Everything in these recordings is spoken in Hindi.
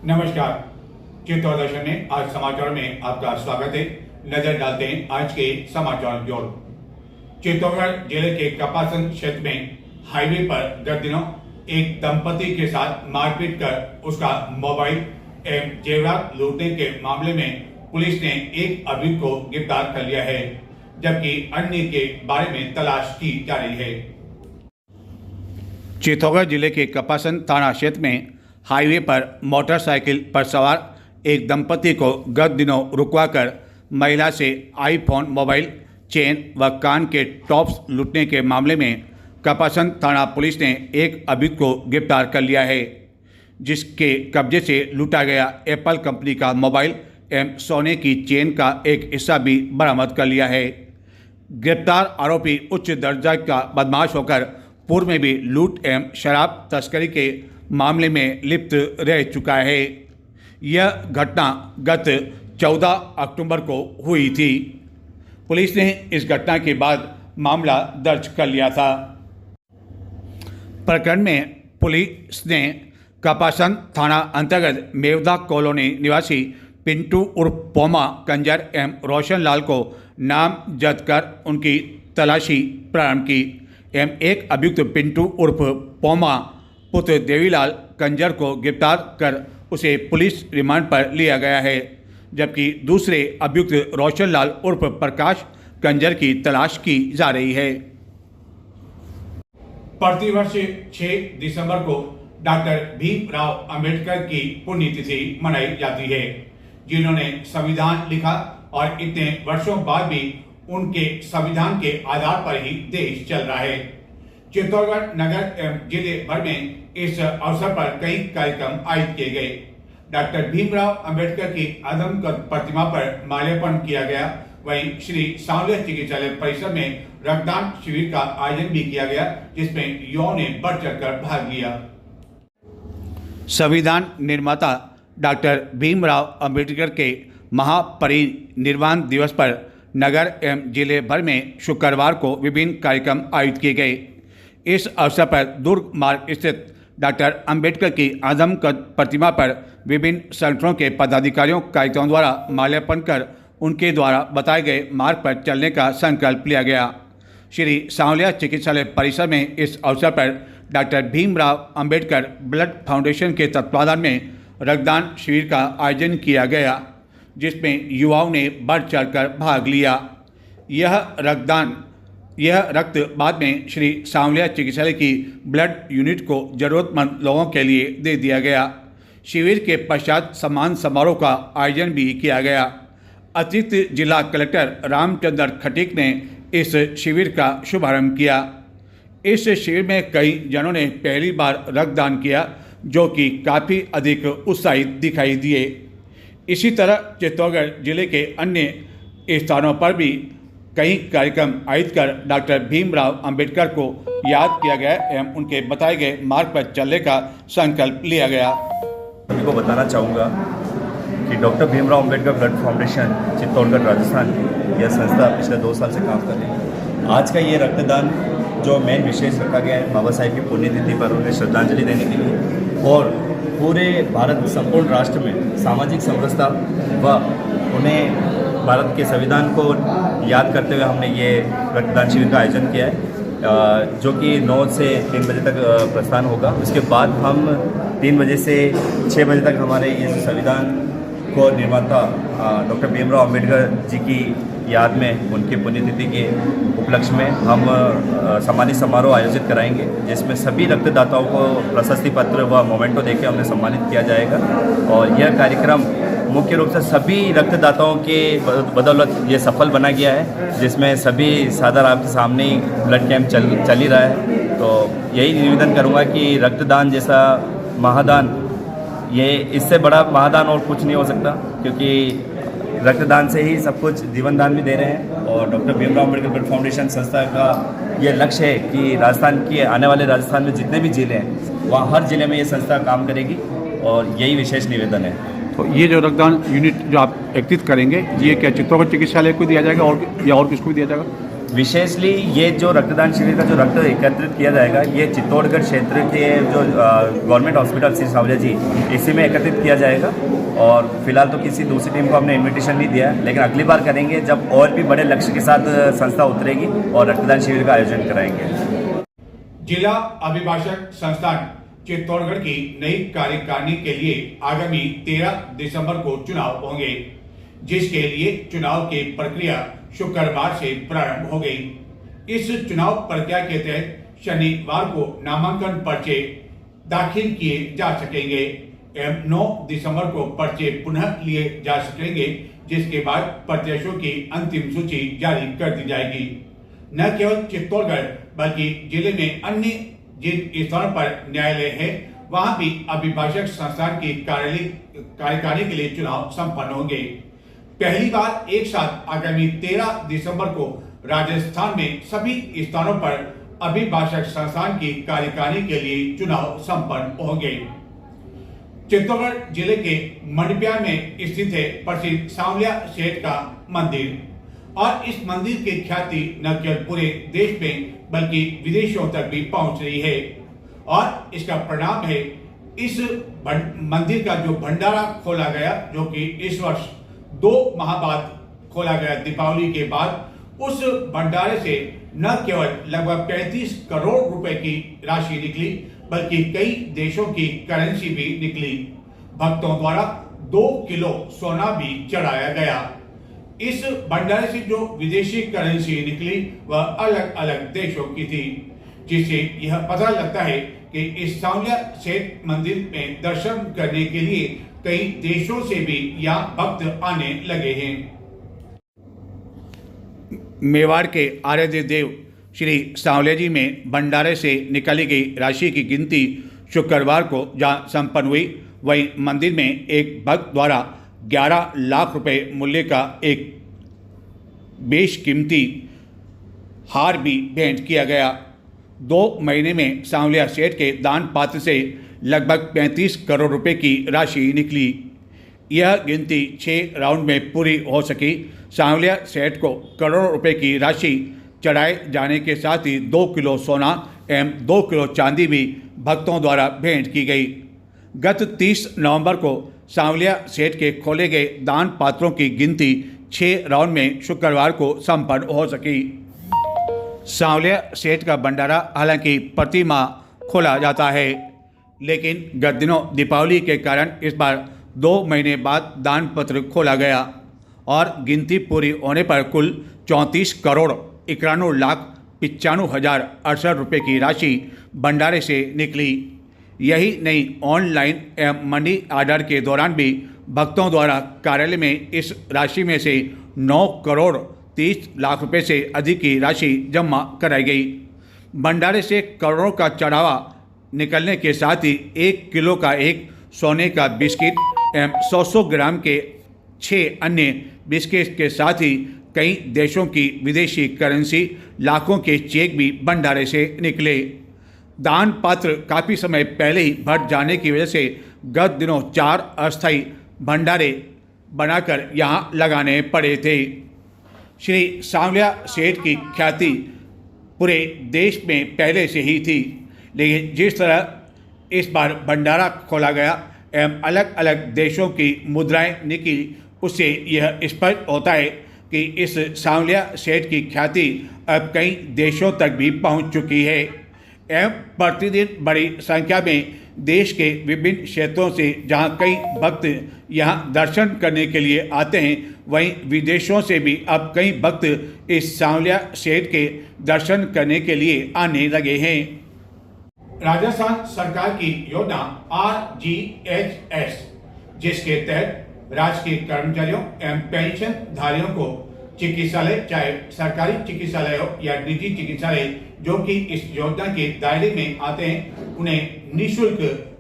नमस्कार। चित्तौड़ दर्शन में आज समाचार में आपका स्वागत है। नजर डालते हैं आज के समाचार की ओर। चित्तौड़गढ़ जिले के कपासन क्षेत्र में हाईवे पर गत दिनों एक दंपति के साथ मारपीट कर उसका मोबाइल एवं जेवरात लूटने के मामले में पुलिस ने एक अभियुक्त को गिरफ्तार कर लिया है, जबकि अन्य के बारे में तलाश की जा रही है। चित्तौड़गढ़ जिले के कपासन थाना क्षेत्र में हाईवे पर मोटरसाइकिल पर सवार एक दंपति को गत दिनों रुकवाकर महिला से आईफोन मोबाइल, चेन व कान के टॉप्स लूटने के मामले में कपासन थाना पुलिस ने एक अभियुक्त को गिरफ्तार कर लिया है, जिसके कब्जे से लूटा गया एप्पल कंपनी का मोबाइल एवं सोने की चेन का एक हिस्सा भी बरामद कर लिया है। गिरफ्तार आरोपी उच्च दर्जा का बदमाश होकर पूर्व में भी लूट एवं शराब तस्करी के मामले में लिप्त रह चुका है। यह घटना गत 14 अक्टूबर को हुई थी। पुलिस ने इस घटना के बाद मामला दर्ज कर लिया था। प्रकरण में पुलिस ने कपासन थाना अंतर्गत मेवदा कॉलोनी निवासी पिंटू उर्फ पोमा कंजर एवं रोशन लाल को नामजद कर उनकी तलाशी प्रारंभ की एवं एक अभियुक्त पिंटू उर्फ पोमा पुत्र देवीलाल कंजर को गिरफ्तार कर उसे पुलिस रिमांड पर लिया गया है, जबकि दूसरे अभियुक्त रोशन लाल उर्फ प्रकाश कंजर की तलाश की जा रही है। प्रतिवर्ष 6 दिसंबर को डॉक्टर भीमराव अंबेडकर की पुण्यतिथि मनाई जाती है, जिन्होंने संविधान लिखा और इतने वर्षों बाद भी उनके संविधान के आधार पर ही देश चल रहा है। चित्तौड़गढ़ नगर एवं जिले भर में इस अवसर पर कई कार्यक्रम आयोजित किए गए। डॉक्टर भीमराव अंबेडकर की अदमकद प्रतिमा पर माल्यार्पण किया गया। वहीं श्री सांवलिया चिकित्सालय परिसर में रक्तदान शिविर का आयोजन भी किया गया, जिसमें युवाओं ने बढ़ चढ़कर भाग लिया। संविधान निर्माता डॉक्टर भीमराव अंबेडकर के महापरिनिर्वाण दिवस पर नगर एवं जिले भर में शुक्रवार को विभिन्न कार्यक्रम आयोजित किए गए। इस अवसर पर दुर्ग मार्ग स्थित डॉक्टर अंबेडकर की आदमकद प्रतिमा पर विभिन्न संगठनों के पदाधिकारियों कार्यक्रम द्वारा माल्यार्पण कर उनके द्वारा बताए गए मार्ग पर चलने का संकल्प लिया गया। श्री सांवलिया चिकित्सालय परिसर में इस अवसर पर doctor Bhimrao Ambedkar blood foundation के तत्वाधान में रक्तदान शिविर का आयोजन किया गया, जिसमें युवाओं ने बढ़ चढ़कर भाग लिया। यह रक्त बाद में श्री सांवलिया चिकित्सालय की ब्लड यूनिट को जरूरतमंद लोगों के लिए दे दिया गया। शिविर के पश्चात सम्मान समारोह का आयोजन भी किया गया। अतिरिक्त जिला कलेक्टर रामचंद्र खटीक ने इस शिविर का शुभारंभ किया। इस शिविर में कई जनों ने पहली बार रक्तदान किया, जो कि काफ़ी अधिक उत्साहित दिखाई दिए। इसी तरह चित्तौड़गढ़ जिले के अन्य स्थानों पर भी कई कार्यक्रम आयोजित कर डॉक्टर भीमराव अंबेडकर को याद किया गया एवं उनके बताए गए मार्ग पर चलने का संकल्प लिया गया। सभी को बताना चाहूँगा कि doctor Bhimrao Ambedkar blood foundation Chittorgarh Rajasthan यह संस्था पिछले 2 साल से काम कर रही है। आज का ये रक्तदान जो मेन विशेष रखा गया है बाबा साहेब की पुण्यतिथि पर उन्हें श्रद्धांजलि देने के लिए और पूरे भारत संपूर्ण राष्ट्र में सामाजिक समरसता व उन्हें भारत के संविधान को याद करते हुए हमने ये रक्तदान शिविर का आयोजन किया है, जो कि 9 से 3 बजे तक प्रस्थान होगा। उसके बाद हम 3 बजे से 6 बजे तक हमारे इस संविधान को निर्माता डॉक्टर भीमराव अंबेडकर जी की याद में उनकी पुण्यतिथि के उपलक्ष्य में हम सम्मानित समारोह आयोजित कराएंगे, जिसमें सभी रक्तदाताओं को प्रशस्ति पत्र व मोमेंटो देकर हमने सम्मानित किया जाएगा। और यह कार्यक्रम मुख्य रूप से सभी रक्तदाताओं के बदौलत ये सफल बना गया है, जिसमें सभी सादर आपके सामने ही ब्लड कैंप चल ही रहा है। तो यही निवेदन करूँगा कि रक्तदान जैसा महादान, ये इससे बड़ा महादान और कुछ नहीं हो सकता, क्योंकि रक्तदान से ही सब कुछ जीवन दान भी दे रहे हैं। और doctor Bhimrao Ambedkar blood foundation संस्था का ये लक्ष्य है कि राजस्थान की आने वाले राजस्थान में जितने भी जिले हैं वहाँ हर जिले में ये संस्था काम करेगी, और यही विशेष निवेदन है। तो ये जो रक्तदान यूनिट जो आप एकत्रित करेंगे, ये क्या चित्तौड़गढ़ चिकित्सालय को दिया जाएगा और या और किसको भी दिया जाएगा? विशेषली ये जो रक्तदान शिविर का जो रक्त एकत्रित किया जाएगा, ये चित्तौड़गढ़ क्षेत्र के जो गवर्नमेंट हॉस्पिटल श्री सांवलिया जी, इसी में एकत्रित किया जाएगा। और फिलहाल तो किसी दूसरी टीम को हमने इनविटेशन नहीं दिया है, लेकिन अगली बार करेंगे जब और भी बड़े लक्ष्य के साथ संस्था उतरेगी और रक्तदान शिविर का आयोजन कराएंगे। जिला अभिभाषक संस्थान चित्तौड़गढ़ की नई कार्यकारिणी के लिए आगामी 13 दिसंबर को चुनाव होंगे, जिसके लिए चुनाव की प्रक्रिया शुक्रवार से प्रारंभ हो गई। इस चुनाव प्रक्रिया के तहत शनिवार को नामांकन पर्चे दाखिल किए जा सकेंगे एवं 9 दिसंबर को पर्चे पुनः लिए जा सकेंगे, जिसके बाद प्रत्याशियों की अंतिम सूची जारी कर दी जाएगी। न केवल चित्तौड़गढ़ बल्कि जिले में अन्य जिन स्थानों पर न्यायालय है, वहां भी अभिभाषक संस्थान की कार्यकारिणी के लिए चुनाव संपन्न होंगे। पहली बार एक साथ आगामी 13 दिसंबर को राजस्थान में सभी स्थानों पर अभिभाषक संस्थान की कार्यकारिणी के लिए चुनाव संपन्न होंगे। चित्तौड़गढ़ जिले के मंडपिया में स्थित है प्रसिद्ध सांवलिया सेठ का मंदिर, और इस मंदिर की ख्याति न केवल पूरे देश में बल्कि विदेशों तक भी पहुंच रही है, और इसका परिणाम है इस मंदिर का जो भंडारा खोला गया, जो कि इस वर्ष 2 माह बाद खोला गया दीपावली के बाद। उस भंडारे से न केवल लगभग 35 करोड़ रुपए की राशि निकली, बल्कि कई देशों की करेंसी भी निकली। भक्तों द्वारा 2 किलो सोना भी चढ़ाया गया। इस भंडारे से जो विदेशी करेंसी निकली वह अलग अलग देशों की थी, जिससे यह पता लगता है कि इस सांवलिया सेठ मंदिर में दर्शन करने के लिए कई देशों से भी यहाँ भक्त आने लगे हैं। मेवाड़ के आराध्य देव श्री सांवलिया जी में भंडारे से निकाली गई राशि की गिनती शुक्रवार को जहाँ संपन्न हुई, वहीं मंदिर में एक भक्त द्वारा 11 लाख रुपए मूल्य का एक बेशकीमती हार भी भेंट किया गया। 2 महीने में सांवलिया सेठ के दान पात्र से लगभग 35 करोड़ रुपए की राशि निकली। यह गिनती 6 राउंड में पूरी हो सकी। सांवलिया सेठ को करोड़ों रुपए की राशि चढ़ाए जाने के साथ ही 2 किलो सोना एवं 2 किलो चांदी भी भक्तों द्वारा भेंट की गई। गत 30 नवंबर को सांवलिया सेठ के खोले गए दान पात्रों की गिनती 6 राउंड में शुक्रवार को संपन्न हो सकी। सांवलिया सेठ का भंडारा हालांकि प्रति माह खोला जाता है, लेकिन गत दिनों दीपावली के कारण इस बार 2 महीने बाद दान पत्र खोला गया और गिनती पूरी होने पर कुल 34 करोड़ 91 लाख 95,068 रुपये की राशि भंडारे से निकली। यही नहीं, ऑनलाइन एवं मनी ऑर्डर के दौरान भी भक्तों द्वारा कार्यालय में इस राशि में से 9 करोड़ 30 लाख रुपए से अधिक की राशि जमा कराई गई। भंडारे से करोड़ों का चढ़ावा निकलने के साथ ही 1 किलो का एक सोने का बिस्किट एवं 100 ग्राम के 6 अन्य बिस्किट के साथ ही कई देशों की विदेशी करेंसी लाखों के चेक भी भंडारे से निकले। दान पात्र काफ़ी समय पहले ही भर जाने की वजह से गत दिनों 4 अस्थायी भंडारे बनाकर यहाँ लगाने पड़े थे। श्री सांवलिया सेठ की ख्याति पूरे देश में पहले से ही थी, लेकिन जिस तरह इस बार भंडारा खोला गया एवं अलग अलग देशों की मुद्राएं निकली, उससे यह स्पष्ट होता है कि इस सांवलिया सेठ की ख्याति अब कई देशों तक भी पहुंच चुकी है एवं प्रतिदिन बड़ी संख्या में देश के विभिन्न क्षेत्रों से जहां कई भक्त यहां दर्शन करने के लिए आते हैं, वहीं विदेशों से भी अब कई भक्त इस सांवलिया सेठ के दर्शन करने के लिए आने लगे हैं। राजस्थान सरकार की योजना RGHS, जिसके तहत राजकीय कर्मचारियों एवं पेंशन धारियों को चिकित्सालय, चाहे सरकारी चिकित्सालय हो या निजी चिकित्सालय, जो कि इस योजना के दायरे में आते हैं, उन्हें निःशुल्क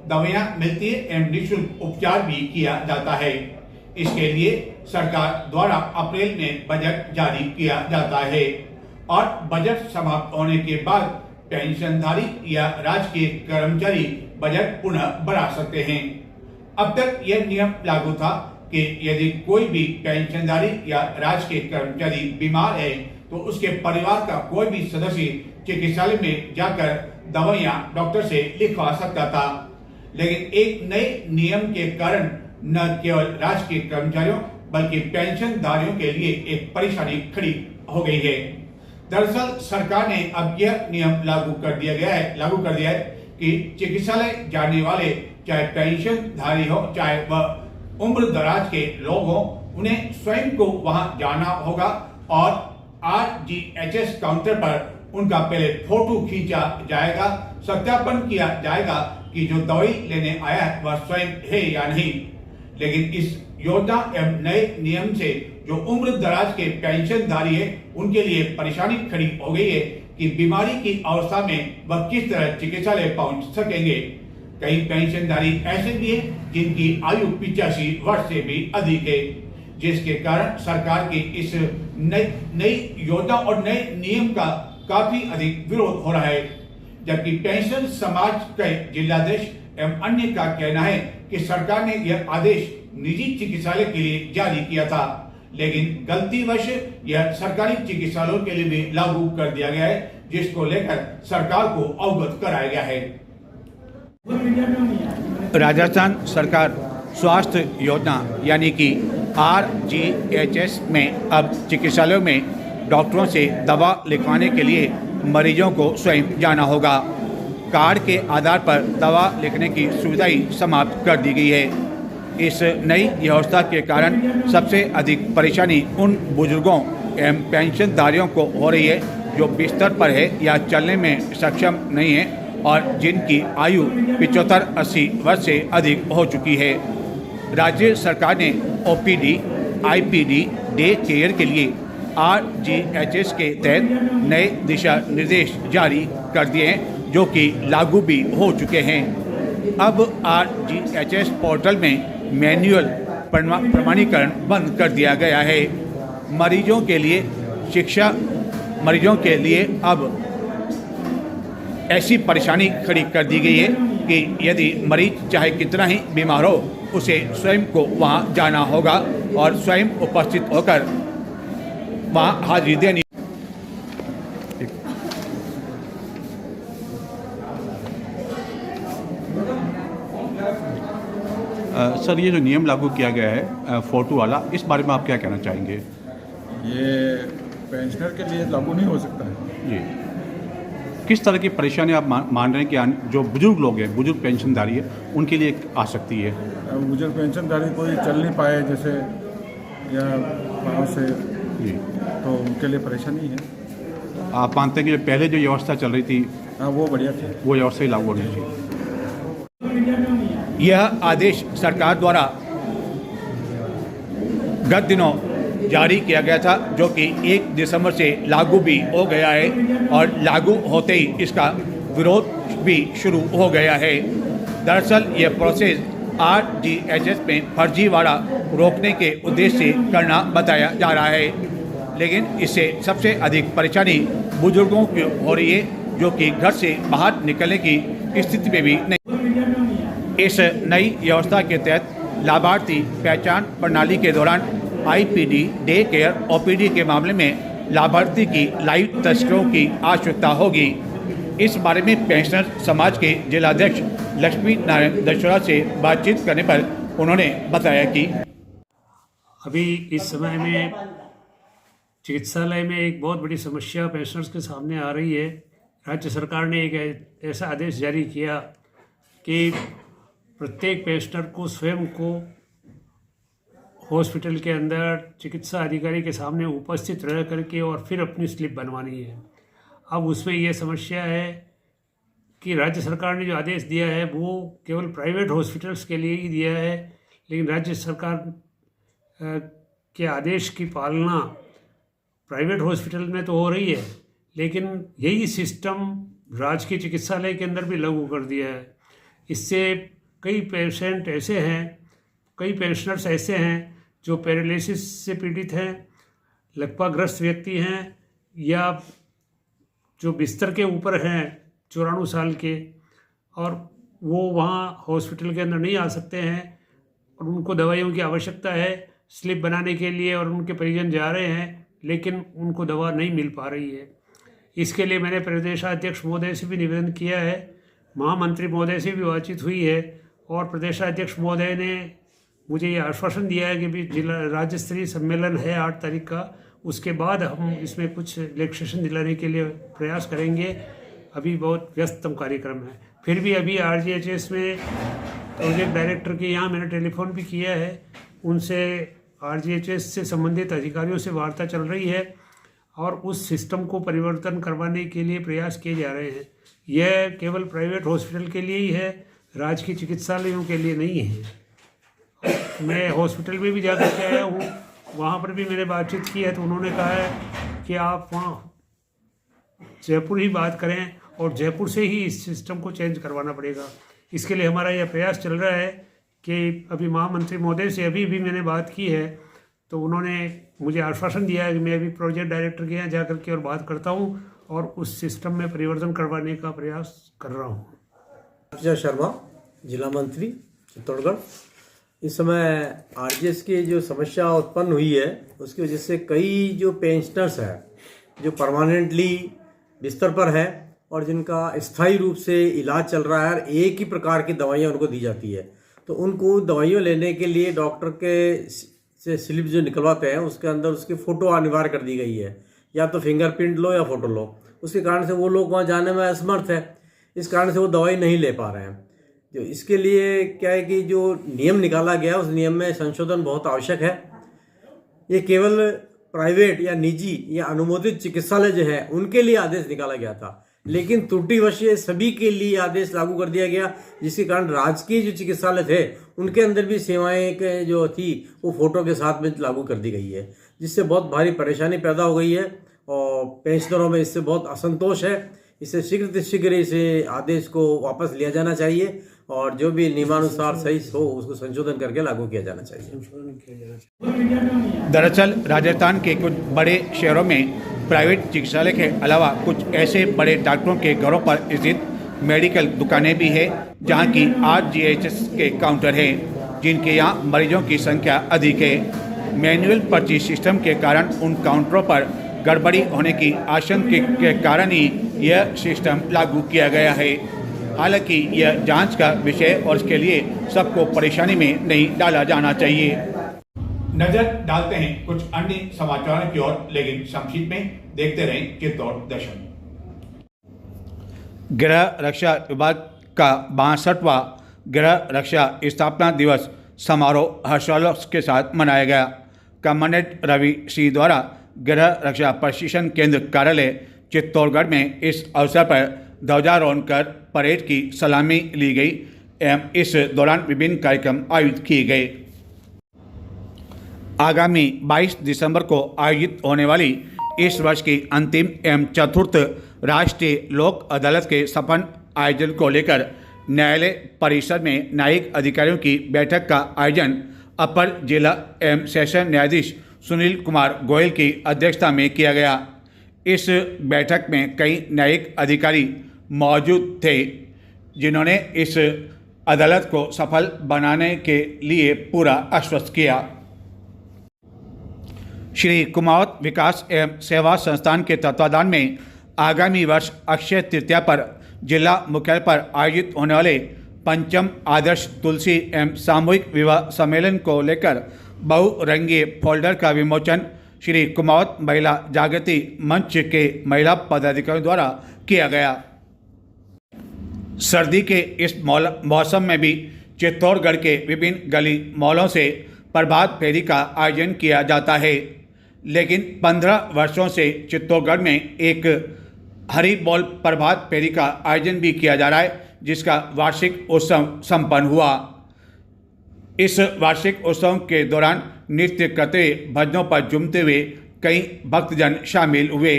दवाइयां मिलती है एवं निःशुल्क उपचार भी किया जाता है। इसके लिए सरकार द्वारा अप्रैल में बजट जारी किया जाता है और बजट समाप्त होने के बाद पेंशनधारी या राजकीय कर्मचारी बजट पुनः बढ़ा सकते हैं। अब तक यह नियम लागू था कि यदि कोई भी पेंशनधारी या राजकीय कर्मचारी बीमार है तो उसके परिवार का कोई भी सदस्य चिकित्सालय में जाकर दवाइयां डॉक्टर से लिखवा सकता था। लेकिन एक नए नियम के कारण न केवल राजकीय कर्मचारियों बल्कि पेंशनधारियों के लिए एक परेशानी खड़ी हो गई है। दरअसल सरकार ने अब यह नियम लागू कर दिया है कि चिकित्सालय जाने वाले चाहे पेंशनधारी हो चाहे वह उम्र दराज के लोग हो, उन्हें स्वयं को वहां जाना होगा और RGHS काउंटर पर उनका पहले फोटो खींचा जाएगा, सत्यापन किया जाएगा कि जो दवाई लेने आया है वह स्वयं है या नहीं। लेकिन इस योजना एवं नए नियम से जो उम्र दराज के पेंशनधारी है उनके लिए परेशानी खड़ी हो गई है कि बीमारी की अवस्था में वह किस तरह चिकित्सालय पहुंच सकेंगे। कई पेंशनधारी ऐसे भी हैं जिनकी आयु 85 वर्ष से भी अधिक है, जिसके कारण सरकार की इस नई योजना और नए नियम का काफी अधिक विरोध हो रहा है। जबकि पेंशन समाज के जिलाध्यक्ष एवं अन्य का कहना है कि सरकार ने यह आदेश निजी चिकित्सालय के लिए जारी किया था, लेकिन गलतीवश यह सरकारी चिकित्सालयों के लिए भी लागू कर दिया गया है, जिसको लेकर सरकार को अवगत कराया गया है। राजस्थान सरकार स्वास्थ्य योजना यानी कि RGHS में अब चिकित्सालयों में डॉक्टरों से दवा लिखवाने के लिए मरीजों को स्वयं जाना होगा। कार्ड के आधार पर दवा लिखने की सुविधा ही समाप्त कर दी गई है। इस नई व्यवस्था के कारण सबसे अधिक परेशानी उन बुजुर्गों एवं पेंशनधारियों को हो रही है जो बिस्तर पर है या चलने में सक्षम नहीं है और जिनकी आयु 75-80 वर्ष से अधिक हो चुकी है। राज्य सरकार ने OPD, IPD, डे केयर के लिए RGHS के तहत नए दिशा निर्देश जारी कर दिए हैं जो कि लागू भी हो चुके हैं। अब RGHS पोर्टल में मैनुअल प्रमाणीकरण बंद कर दिया गया है। मरीजों के लिए अब ऐसी परेशानी खड़ी कर दी गई है कि यदि मरीज चाहे कितना ही बीमार हो उसे स्वयं को वहां जाना होगा और स्वयं उपस्थित होकर वहां हाजिरी देनी। सर, ये जो नियम लागू किया गया है फोटो वाला, इस बारे में आप क्या कहना चाहेंगे? ये पेंशनर के लिए लागू नहीं हो सकता है। जी, किस तरह की परेशानी आप मान रहे हैं कि जो बुजुर्ग लोग हैं, बुजुर्ग पेंशनधारी है, उनके लिए आ सकती है? बुजुर्ग पेंशनधारी कोई चल नहीं पाए जैसे या पाँव से, जी, तो उनके लिए परेशानी है। आप मानते हैं कि जो पहले जो व्यवस्था चल रही थी हाँ, वो बढ़िया थी, वो व्यवस्था ही लागू होनी चाहिए? यह आदेश सरकार द्वारा गत दिनों जारी किया गया था जो कि 1 दिसंबर से लागू भी हो गया है और लागू होते ही इसका विरोध भी शुरू हो गया है। दरअसल यह प्रोसेस RGHS में फर्जीवाड़ा रोकने के उद्देश्य से करना बताया जा रहा है, लेकिन इससे सबसे अधिक परेशानी बुजुर्गों की हो रही है जो कि घर से बाहर निकलने की स्थिति में भी नहीं। इस नई व्यवस्था के तहत लाभार्थी पहचान प्रणाली के दौरान IPD, डे केयर, OPD के मामले में लाभार्थी की लाइव तस्वीरों की आवश्यकता होगी। इस बारे में पेंशनर समाज के जिलाध्यक्ष लक्ष्मी नारायण दशोरा से बातचीत करने पर उन्होंने बताया कि अभी इस समय में चिकित्सालय में एक बहुत बड़ी समस्या पेंशनर्स के सामने आ रही है। राज्य सरकार ने एक ऐसा आदेश जारी किया कि प्रत्येक पेंशनर को स्वयं को हॉस्पिटल के अंदर चिकित्सा अधिकारी के सामने उपस्थित रह करके और फिर अपनी स्लिप बनवानी है। अब उसमें यह समस्या है कि राज्य सरकार ने जो आदेश दिया है वो केवल प्राइवेट हॉस्पिटल्स के लिए ही दिया है, लेकिन राज्य सरकार के आदेश की पालना प्राइवेट हॉस्पिटल में तो हो रही है, लेकिन यही सिस्टम राजकीय चिकित्सालय के अंदर भी लागू कर दिया है। इससे कई पेंशनर्स ऐसे हैं जो पैरालिसिस से पीड़ित हैं, लकवाग्रस्त व्यक्ति हैं या जो बिस्तर के ऊपर हैं 94 साल के, और वो वहाँ हॉस्पिटल के अंदर नहीं आ सकते हैं और उनको दवाइयों की आवश्यकता है स्लिप बनाने के लिए और उनके परिजन जा रहे हैं लेकिन उनको दवा नहीं मिल पा रही है। इसके लिए मैंने प्रदेशाध्यक्ष महोदय से भी निवेदन किया है, महामंत्री महोदय से भी बातचीत हुई है और प्रदेशाध्यक्ष महोदय ने मुझे ये आश्वासन दिया है कि भी जिला राज्य स्तरीय सम्मेलन है 8 तारीख का, उसके बाद हम इसमें कुछ रिलैक्सेशन दिलाने के लिए प्रयास करेंगे। अभी बहुत व्यस्ततम कार्यक्रम है। फिर भी अभी RGHS में प्रोजेक्ट डायरेक्टर के यहाँ मैंने टेलीफोन भी किया है, उनसे RGHS से संबंधित अधिकारियों से वार्ता चल रही है और उस सिस्टम को परिवर्तन करवाने के लिए प्रयास किए जा रहे हैं। यह केवल प्राइवेट हॉस्पिटल के लिए ही है, राजकीय चिकित्सालयों के लिए नहीं है। मैं हॉस्पिटल में भी जाकर के आया हूँ, वहाँ पर भी मैंने बातचीत की है तो उन्होंने कहा है कि आप वहाँ जयपुर ही बात करें और जयपुर से ही इस सिस्टम को चेंज करवाना पड़ेगा। इसके लिए हमारा यह प्रयास चल रहा है कि अभी महामंत्री महोदय से अभी भी मैंने बात की है तो उन्होंने मुझे आश्वासन दिया है कि मैं अभी प्रोजेक्ट डायरेक्टर के यहाँ जा कर के और बात करता हूँ और उस सिस्टम में परिवर्तन करवाने का प्रयास कर रहा हूँ। अर्चना शर्मा, जिला मंत्री चित्तौड़गढ़। इस समय RGHS की जो समस्या उत्पन्न हुई है उसकी वजह से कई जो पेंशनर्स हैं जो परमानेंटली बिस्तर पर है और जिनका स्थायी रूप से इलाज चल रहा है और एक ही प्रकार की दवाइयाँ उनको दी जाती है, तो उनको दवाइयाँ लेने के लिए डॉक्टर के से स्लिप जो निकलवाते हैं उसके अंदर उसकी फ़ोटो अनिवार्य कर दी गई है, या तो फिंगरप्रिंट लो या फ़ोटो लो। उसके कारण से वो लोग वहाँ जाने में असमर्थ है, इस कारण से वो दवाई नहीं ले पा रहे हैं। जो इसके लिए क्या है कि जो नियम निकाला गया उस नियम में संशोधन बहुत आवश्यक है। ये केवल प्राइवेट या निजी या अनुमोदित चिकित्सालय जो है उनके लिए आदेश निकाला गया था, लेकिन त्रुटिवश ये सभी के लिए आदेश लागू कर दिया गया, जिसके कारण राजकीय जो चिकित्सालय थे उनके अंदर भी सेवाएं के जो थी वो फोटो के साथ में लागू कर दी गई है, जिससे बहुत भारी परेशानी पैदा हो गई है और पेंशनरों में इससे बहुत असंतोष है। इससे शीघ्र इसे आदेश को वापस लिया जाना चाहिए और जो भी नियमानुसार सही हो उसको संशोधन करके लागू किया जाना चाहिए। दरअसल राजस्थान के कुछ बड़े शहरों में प्राइवेट चिकित्सालय के अलावा कुछ ऐसे बड़े डॉक्टरों के घरों पर स्थित मेडिकल दुकानें भी हैं जहां की RGHS के काउंटर हैं, जिनके यहाँ मरीजों की संख्या अधिक है। मैनुअल पर्ची सिस्टम के कारण उन काउंटरों पर गड़बड़ी होने की आशंका के कारण ही यह सिस्टम लागू किया गया है। हालांकि यह जांच का विषय और इसके लिए सबको परेशानी में नहीं डाला जाना चाहिए। नजर डालते हैं कुछ अन्य समाचारों की ओर, लेकिन संक्षिप्त में देखते रहें चित्तौड़ दर्शन। गृह रक्षा विभाग का 62वां गृह रक्षा स्थापना दिवस समारोह हर्षोल्लास के साथ मनाया गया। कमांडेंट रवि सिंह द्वारा गृह रक्षा प्रशिक्षण केंद्र कार्यालय चित्तौड़गढ़ में इस अवसर पर ध्वजारोहण कर परेड की सलामी ली गई एवं इस दौरान विभिन्न कार्यक्रम आयोजित किए गए। आगामी 22 दिसंबर को आयोजित होने वाली इस वर्ष की अंतिम एवं चतुर्थ राष्ट्रीय लोक अदालत के सफल आयोजन को लेकर न्यायालय परिसर में न्यायिक अधिकारियों की बैठक का आयोजन अपर जिला एवं सेशन न्यायाधीश सुनील कुमार गोयल की अध्यक्षता में किया गया। इस बैठक में कई न्यायिक अधिकारी मौजूद थे, जिन्होंने इस अदालत को सफल बनाने के लिए पूरा आश्वस्त किया। श्री कुमावत विकास एवं सेवा संस्थान के तत्वाधान में आगामी वर्ष अक्षय तृतीया पर जिला मुख्यालय पर आयोजित होने वाले पंचम आदर्श तुलसी एवं सामूहिक विवाह सम्मेलन को लेकर बहुरंगीय फोल्डर का विमोचन श्री कुमावत महिला जागृति मंच के महिला पदाधिकारियों द्वारा किया गया। सर्दी के इस मौसम में भी चित्तौड़गढ़ के विभिन्न गली मॉलों से प्रभात फेरी का आयोजन किया जाता है, लेकिन 15 वर्षों से चित्तौड़गढ़ में एक हरी बॉल प्रभात फेरी का आयोजन भी किया जा रहा है, जिसका वार्षिक उत्सव संपन्न हुआ। इस वार्षिक उत्सव के दौरान नृत्य करते भजनों पर झूमते हुए कई भक्तजन शामिल हुए।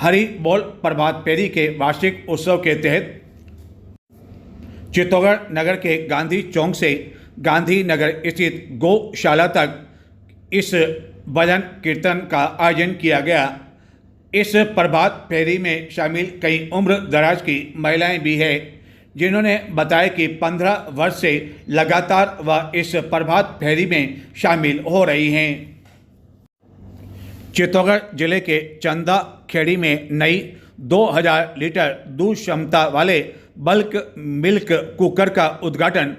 हरी बॉल प्रभात फेरी के वार्षिक उत्सव के तहत चित्तौड़गढ़ नगर के गांधी चौक से गांधी नगर स्थित गौशाला तक इस भजन कीर्तन का आयोजन किया गया। इस प्रभात फेरी में शामिल कई उम्र दराज की महिलाएं भी हैं, जिन्होंने बताया कि 15 वर्ष से लगातार वह इस प्रभात फेरी में शामिल हो रही हैं। चित्तौड़गढ़ जिले के चंदा खेड़ी में नई 2000 लीटर दूध क्षमता वाले बल्क मिल्क कुकर का उद्घाटन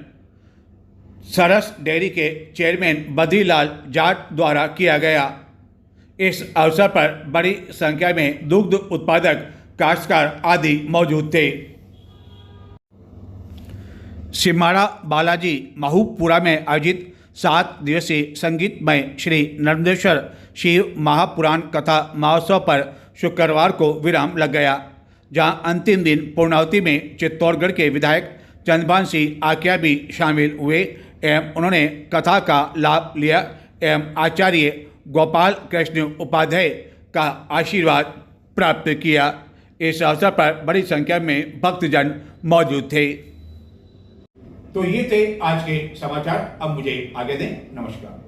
सरस डेयरी के चेयरमैन बद्रीलाल जाट द्वारा किया गया। इस अवसर पर बड़ी संख्या में दुग्ध उत्पादक काश्तकार आदि मौजूद थे। सिमाड़ा बालाजी महूबपुरा में आयोजित 7 दिवसीय संगीतमय श्री नर्मदेश्वर शिव महापुराण कथा महोत्सव पर शुक्रवार को विराम लग गया, जहां अंतिम दिन पूर्णाहुति में चित्तौड़गढ़ के विधायक चंद्रभान सिंह आकिया भी शामिल हुए एवं उन्होंने कथा का लाभ लिया एवं आचार्य गोपाल कृष्ण उपाध्याय का आशीर्वाद प्राप्त किया। इस अवसर पर बड़ी संख्या में भक्तजन मौजूद थे। तो ये थे आज के समाचार। अब मुझे आगे दें। नमस्कार।